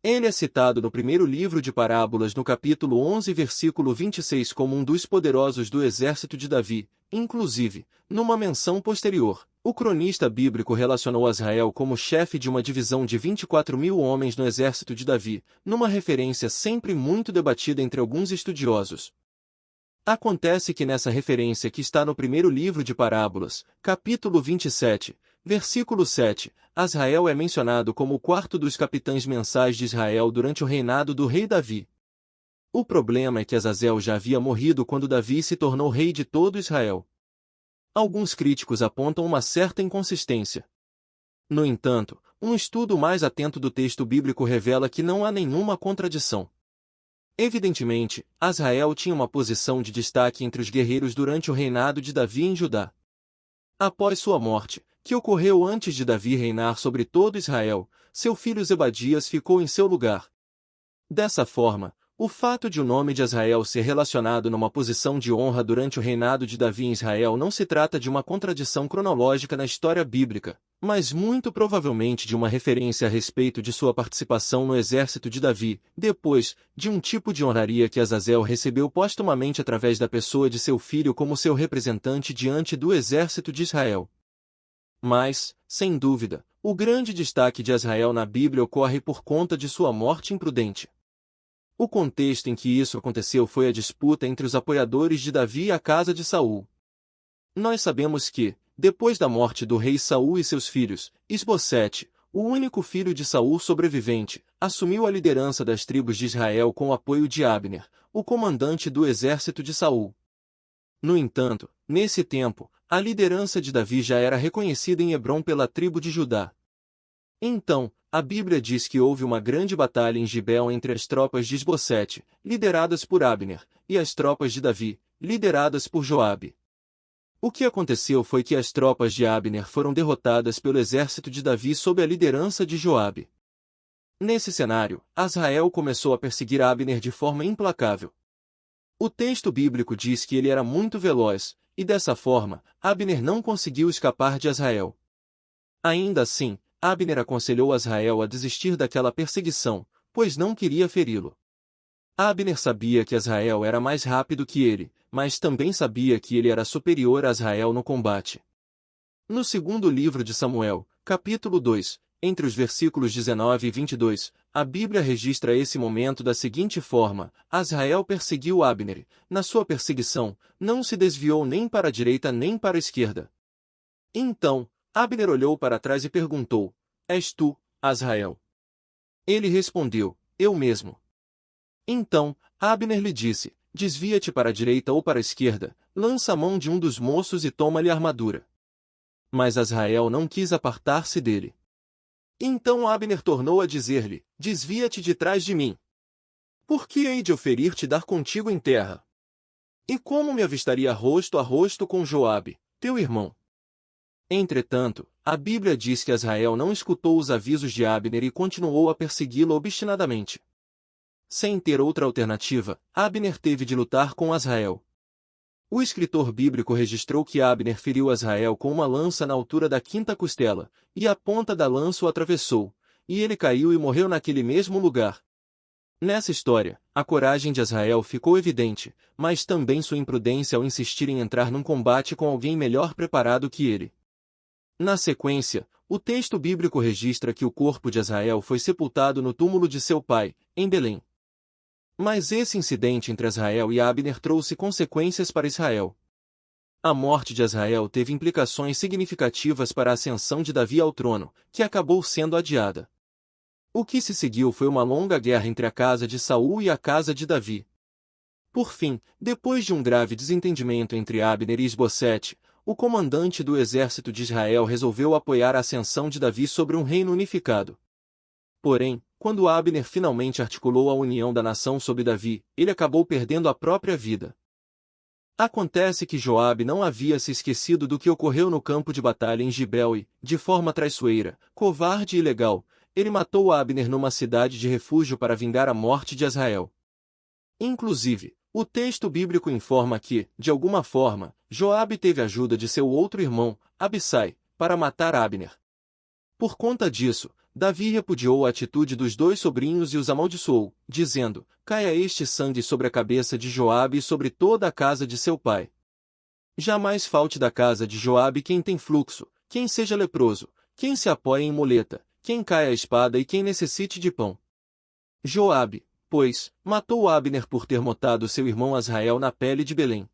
Ele é citado no primeiro livro de Parábolas no capítulo 11 versículo 26 como um dos poderosos do exército de Davi. Inclusive, numa menção posterior, o cronista bíblico relacionou Asrael como chefe de uma divisão de 24.000 homens no exército de Davi, numa referência sempre muito debatida entre alguns estudiosos. Acontece que nessa referência que está no primeiro livro de Parábolas, capítulo 27, versículo 7, Asrael é mencionado como o quarto dos capitães mensais de Israel durante o reinado do rei Davi. O problema é que Azazel já havia morrido quando Davi se tornou rei de todo Israel. Alguns críticos apontam uma certa inconsistência. No entanto, um estudo mais atento do texto bíblico revela que não há nenhuma contradição. Evidentemente, Asrael tinha uma posição de destaque entre os guerreiros durante o reinado de Davi em Judá. Após sua morte, que ocorreu antes de Davi reinar sobre todo Israel, seu filho Zebadias ficou em seu lugar. Dessa forma, o fato de o nome de Asrael ser relacionado numa posição de honra durante o reinado de Davi em Israel não se trata de uma contradição cronológica na história bíblica, mas muito provavelmente de uma referência a respeito de sua participação no exército de Davi, depois, de um tipo de honraria que Azazel recebeu póstumamente através da pessoa de seu filho como seu representante diante do exército de Israel. Mas, sem dúvida, o grande destaque de Asrael na Bíblia ocorre por conta de sua morte imprudente. O contexto em que isso aconteceu foi a disputa entre os apoiadores de Davi e a casa de Saul. Nós sabemos que, depois da morte do rei Saul e seus filhos, Isbosete, o único filho de Saul sobrevivente, assumiu a liderança das tribos de Israel com o apoio de Abner, o comandante do exército de Saul. No entanto, nesse tempo, a liderança de Davi já era reconhecida em Hebrom pela tribo de Judá. Então, a Bíblia diz que houve uma grande batalha em Gibeão entre as tropas de Isbosete, lideradas por Abner, e as tropas de Davi, lideradas por Joabe. O que aconteceu foi que as tropas de Abner foram derrotadas pelo exército de Davi sob a liderança de Joabe. Nesse cenário, Asrael começou a perseguir Abner de forma implacável. O texto bíblico diz que ele era muito veloz, e dessa forma, Abner não conseguiu escapar de Asrael. Ainda assim, Abner aconselhou Asrael a desistir daquela perseguição, pois não queria feri-lo. Abner sabia que Asrael era mais rápido que ele, mas também sabia que ele era superior a Asrael no combate. No segundo livro de Samuel, capítulo 2, entre os versículos 19 e 22, a Bíblia registra esse momento da seguinte forma: Asrael perseguiu Abner, na sua perseguição, não se desviou nem para a direita nem para a esquerda. Então, Abner olhou para trás e perguntou: És tu, Asrael? Ele respondeu: Eu mesmo. Então, Abner lhe disse: Desvia-te para a direita ou para a esquerda, lança a mão de um dos moços e toma-lhe a armadura. Mas Asrael não quis apartar-se dele. Então Abner tornou a dizer-lhe: Desvia-te de trás de mim. Por que hei de oferir-te dar contigo em terra? E como me avistaria rosto a rosto com Joabe, teu irmão? Entretanto, a Bíblia diz que Asrael não escutou os avisos de Abner e continuou a persegui-lo obstinadamente. Sem ter outra alternativa, Abner teve de lutar com Asrael. O escritor bíblico registrou que Abner feriu Asrael com uma lança na altura da quinta costela, e a ponta da lança o atravessou, e ele caiu e morreu naquele mesmo lugar. Nessa história, a coragem de Asrael ficou evidente, mas também sua imprudência ao insistir em entrar num combate com alguém melhor preparado que ele. Na sequência, o texto bíblico registra que o corpo de Asrael foi sepultado no túmulo de seu pai, em Belém. Mas esse incidente entre Asrael e Abner trouxe consequências para Israel. A morte de Asrael teve implicações significativas para a ascensão de Davi ao trono, que acabou sendo adiada. O que se seguiu foi uma longa guerra entre a casa de Saul e a casa de Davi. Por fim, depois de um grave desentendimento entre Abner e Isbosete, o comandante do exército de Israel resolveu apoiar a ascensão de Davi sobre um reino unificado. Porém, quando Abner finalmente articulou a união da nação sobre Davi, ele acabou perdendo a própria vida. Acontece que Joabe não havia se esquecido do que ocorreu no campo de batalha em Gibeu e, de forma traiçoeira, covarde e ilegal, ele matou Abner numa cidade de refúgio para vingar a morte de Asrael. Inclusive, o texto bíblico informa que, de alguma forma, Joabe teve ajuda de seu outro irmão, Abissai, para matar Abner. Por conta disso, Davi repudiou a atitude dos dois sobrinhos e os amaldiçoou, dizendo: caia este sangue sobre a cabeça de Joabe e sobre toda a casa de seu pai. Jamais falte da casa de Joabe quem tem fluxo, quem seja leproso, quem se apoie em muleta, quem caia a espada e quem necessite de pão. Joabe, pois, matou Abner por ter matado seu irmão Asrael na pele de Belém.